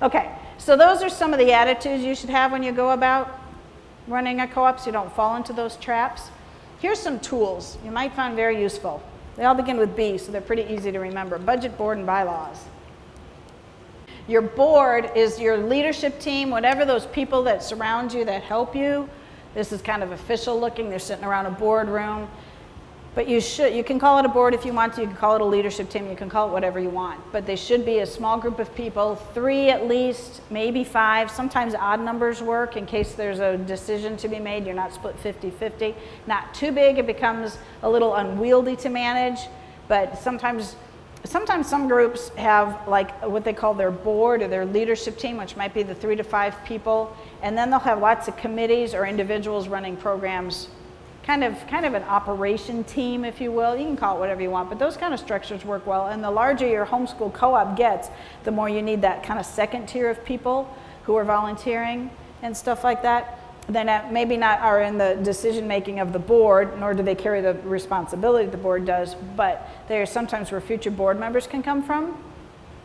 Okay, so those are some of the attitudes you should have when you go about running a co-op so you don't fall into those traps. Here's some tools you might find very useful. They all begin with B, so they're pretty easy to remember. Budget, board, and bylaws. Your board is your leadership team, whatever those people that surround you that help you. This is kind of official looking. They're sitting around a boardroom. But you can call it a board if you want to. You can call it a leadership team. You can call it whatever you want. But they should be a small group of people, 3 at least, maybe 5. Sometimes odd numbers work in case there's a decision to be made. You're not split 50-50. Not too big. It becomes a little unwieldy to manage. But sometimes some groups have like what they call their board or their leadership team, which might be the 3 to 5 people. And then they'll have lots of committees or individuals running programs. Kind of an operation team, if you will. You can call it whatever you want, but those kind of structures work well. And the larger your homeschool co-op gets, the more you need that kind of second tier of people who are volunteering and stuff like that. Then maybe not are in the decision making of the board, nor do they carry the responsibility the board does, but they are sometimes where future board members can come from.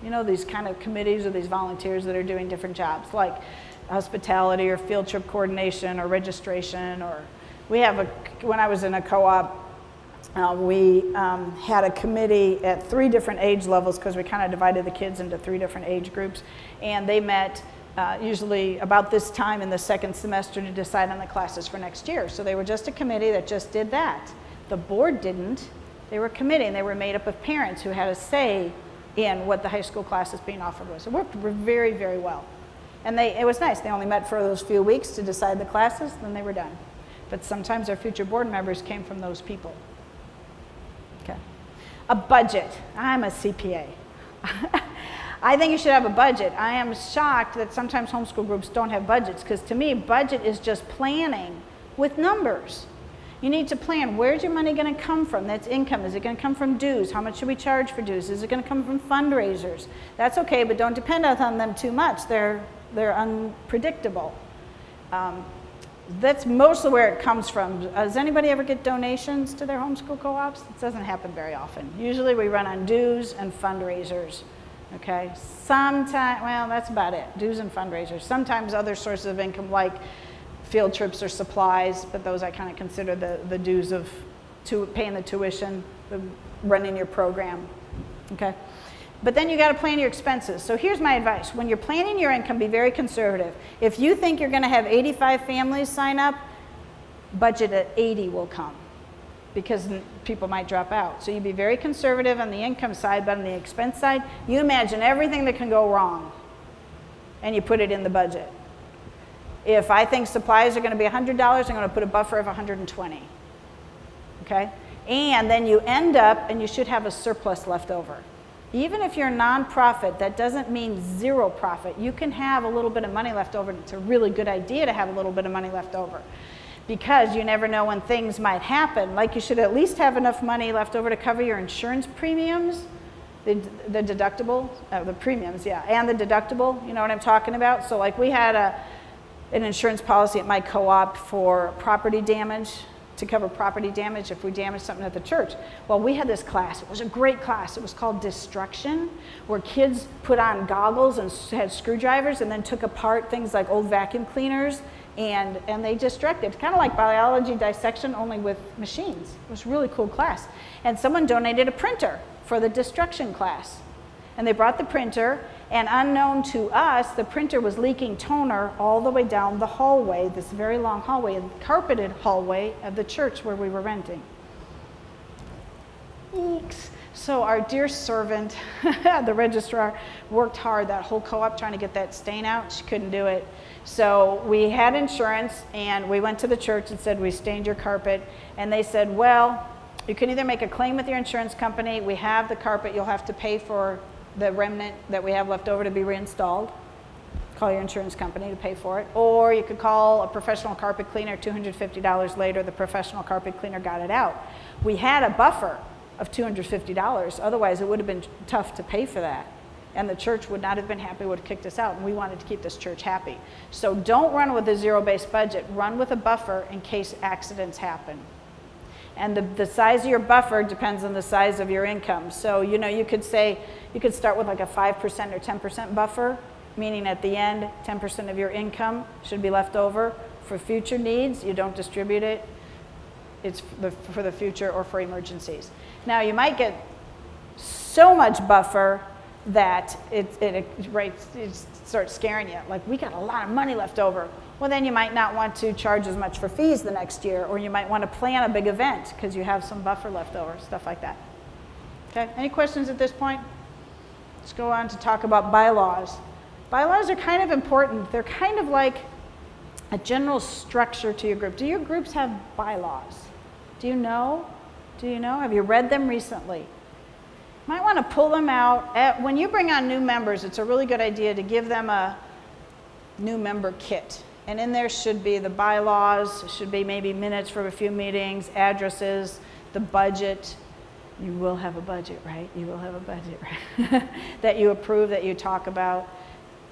You know, these kind of committees or these volunteers that are doing different jobs, like hospitality or field trip coordination or registration. Or we have when I was in a co-op, we had a committee at 3 different age levels because we kind of divided the kids into 3 different age groups, and they met usually about this time in the second semester to decide on the classes for next year. So they were just a committee that just did that. The board didn't. They were a committee, and they were made up of parents who had a say in what the high school classes being offered was. It worked very, very well. And it was nice. They only met for those few weeks to decide the classes, then they were done. But sometimes our future board members came from those people. Okay. A budget. I'm a CPA. I think you should have a budget. I am shocked that sometimes homeschool groups don't have budgets, because to me, budget is just planning with numbers. You need to plan, where's your money going to come from? That's income. Is it going to come from dues? How much should we charge for dues? Is it going to come from fundraisers? That's okay, but don't depend on them too much. They're unpredictable. That's mostly where it comes from. Does anybody ever get donations to their homeschool co-ops? It doesn't happen very often. Usually we run on dues and fundraisers. Okay, sometimes, well, that's about it, dues and fundraisers. Sometimes other sources of income like field trips or supplies, but those I kind of consider the dues of paying the tuition, running your program, okay? But then you got to plan your expenses. So here's my advice. When you're planning your income, be very conservative. If you think you're going to have 85 families sign up, budget at 80 will come, because people might drop out. So you be very conservative on the income side, but on the expense side, you imagine everything that can go wrong, and you put it in the budget. If I think supplies are going to be $100, I'm going to put a buffer of $120. Okay? And then you end up, and you should have a surplus left over. Even if you're a nonprofit, that doesn't mean zero profit. You can have a little bit of money left over. It's a really good idea to have a little bit of money left over, because you never know when things might happen. Like, you should at least have enough money left over to cover your insurance premiums, the deductible, the premiums, yeah, and the deductible, you know what I'm talking about? So like, we had an insurance policy at my co-op for property damage, to cover property damage if we damaged something at the church. Well, we had this class. It was a great class. It was called Destruction, where kids put on goggles and had screwdrivers and then took apart things like old vacuum cleaners, and they destructed. Kind of like biology dissection, only with machines. It was a really cool class. And someone donated a printer for the destruction class. And they brought the printer, and unknown to us, the printer was leaking toner all the way down the hallway, this very long hallway, a carpeted hallway of the church where we were renting. Eeks. So our dear servant, the registrar, worked hard that whole co-op trying to get that stain out. She couldn't do it. So we had insurance, and we went to the church and said, we stained your carpet. And they said, well, you can either make a claim with your insurance company. We have the carpet. You'll have to pay for the remnant that we have left over to be reinstalled. Call your insurance company to pay for it. Or you could call a professional carpet cleaner. $250 later, the professional carpet cleaner got it out. We had a buffer of $250. Otherwise, it would have been tough to pay for that. And the church would not have been happy, would have kicked us out. And we wanted to keep this church happy. So don't run with a zero-based budget. Run with a buffer in case accidents happen. And the size of your buffer depends on the size of your income. So, you know, you could say, you could start with like a 5% or 10% buffer, meaning at the end, 10% of your income should be left over for future needs. You don't distribute it. It's for the future or for emergencies. Now, you might get so much buffer that it starts scaring you. Like, we got a lot of money left over. Well, then you might not want to charge as much for fees the next year, or you might want to plan a big event because you have some buffer left over, stuff like that. Okay, any questions at this point? Let's go on to talk about bylaws. Bylaws are kind of important. They're kind of like a general structure to your group. Do your groups have bylaws? Do you know? Do you know? Have you read them recently? You might want to pull them out. When you bring on new members, it's a really good idea to give them a new member kit. And in there should be the bylaws, should be maybe minutes from a few meetings, addresses, the budget. You will have a budget, right? You will have a budget, right? That you approve, that you talk about.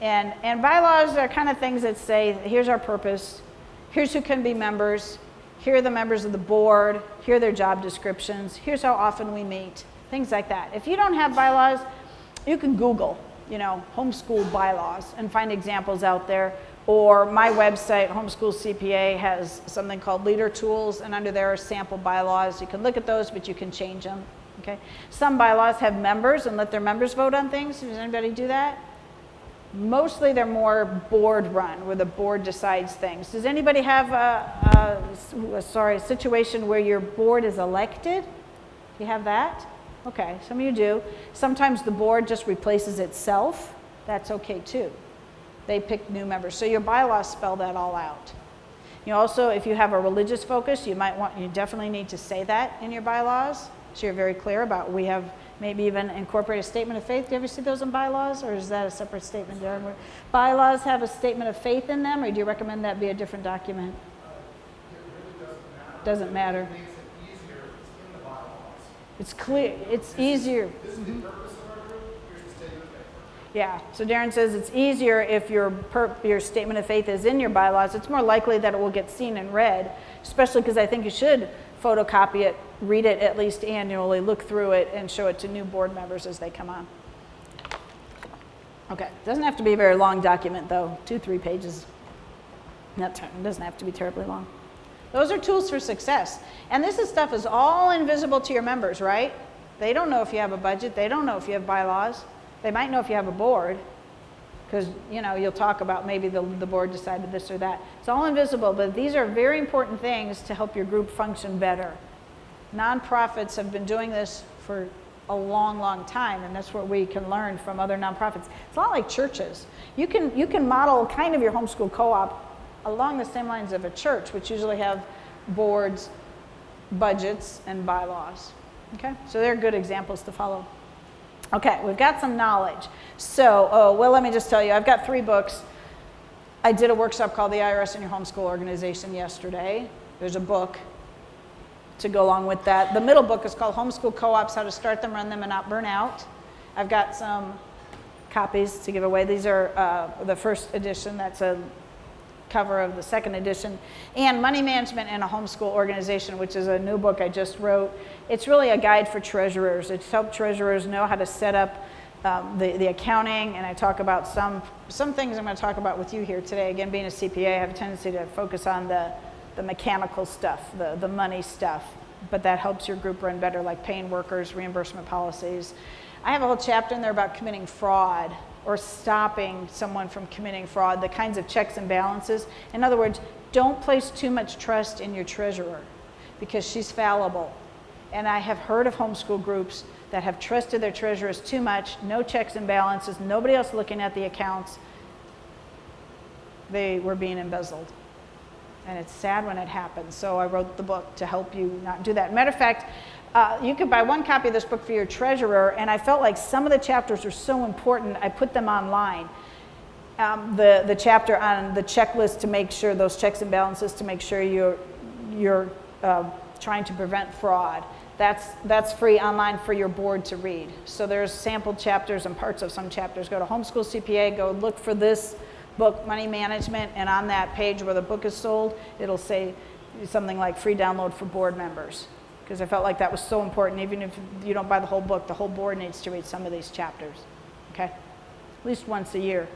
And bylaws are kind of things that say, here's our purpose, here's who can be members, here are the members of the board, here are their job descriptions, here's how often we meet, things like that. If you don't have bylaws, you can Google, homeschool bylaws and find examples out there. Or my website, Homeschool CPA, has something called Leader Tools, and under there are sample bylaws. You can look at those, but you can change them. Okay? Some bylaws have members and let their members vote on things. Does anybody do that? Mostly they're more board run, where the board decides things. Does anybody have a situation where your board is elected? Do you have that? Okay, some of you do. Sometimes the board just replaces itself. That's okay too. They pick new members. So your bylaws spell that all out. You also, if you have a religious focus, you definitely need to say that in your bylaws. So you're very clear about, we have maybe even incorporate a statement of faith. Do you ever see those in bylaws, or is that a separate statement? Bylaws have a statement of faith in them, or do you recommend that be a different document? It really doesn't matter. It makes it easier if it's in the bylaws. It's clear, it's easier. This is the purpose of our group, here's the statement of faith. Yeah, so Darren says it's easier if your statement of faith is in your bylaws. It's more likely that it will get seen and read, especially because I think you should photocopy it, read it at least annually, look through it, and show it to new board members as they come on. Okay, doesn't have to be a very long document though, 2-3 pages. It doesn't have to be terribly long. Those are tools for success. And this stuff is all invisible to your members, right? They don't know if you have a budget, they don't know if you have bylaws. They might know if you have a board, because you'll talk about maybe the board decided this or that. It's all invisible, but these are very important things to help your group function better. Nonprofits have been doing this for a long, long time, and that's what we can learn from other nonprofits. It's a lot like churches. You can model kind of your homeschool co-op along the same lines of a church, which usually have boards, budgets, and bylaws. Okay, so they're good examples to follow. Okay, we've got some knowledge. So, let me just tell you, I've got 3 books. I did a workshop called The IRS in Your Homeschool Organization yesterday. There's a book to go along with that. The middle book is called Homeschool Co-ops, How to Start Them, Run Them, and Not Burn Out. I've got some copies to give away. These are the first edition. That's a cover of the second edition, and Money Management in a Homeschool Organization, which is a new book I just wrote. It's really a guide for treasurers. It's helped treasurers know how to set up the accounting, and I talk about some things I'm going to talk about with you here today. Again, being a CPA, I have a tendency to focus on the mechanical stuff, the money stuff, but that helps your group run better, like paying workers, reimbursement policies. I have a whole chapter in there about committing fraud, or stopping someone from committing fraud, the kinds of checks and balances. In other words, don't place too much trust in your treasurer, because she's fallible. And I have heard of homeschool groups that have trusted their treasurers too much, no checks and balances, nobody else looking at the accounts. They were being embezzled. And it's sad when it happens. So I wrote the book to help you not do that. Matter of fact, you could buy 1 copy of this book for your treasurer, and I felt like some of the chapters are so important, I put them online. The chapter on the checklist to make sure, those checks and balances to make sure you're trying to prevent fraud. That's free online for your board to read. So there's sample chapters and parts of some chapters. Go to Homeschool CPA, go look for this book, Money Management, and on that page where the book is sold, it'll say something like free download for board members. Because I felt like that was so important. Even if you don't buy the whole book, the whole board needs to read some of these chapters. Okay? At least once a year.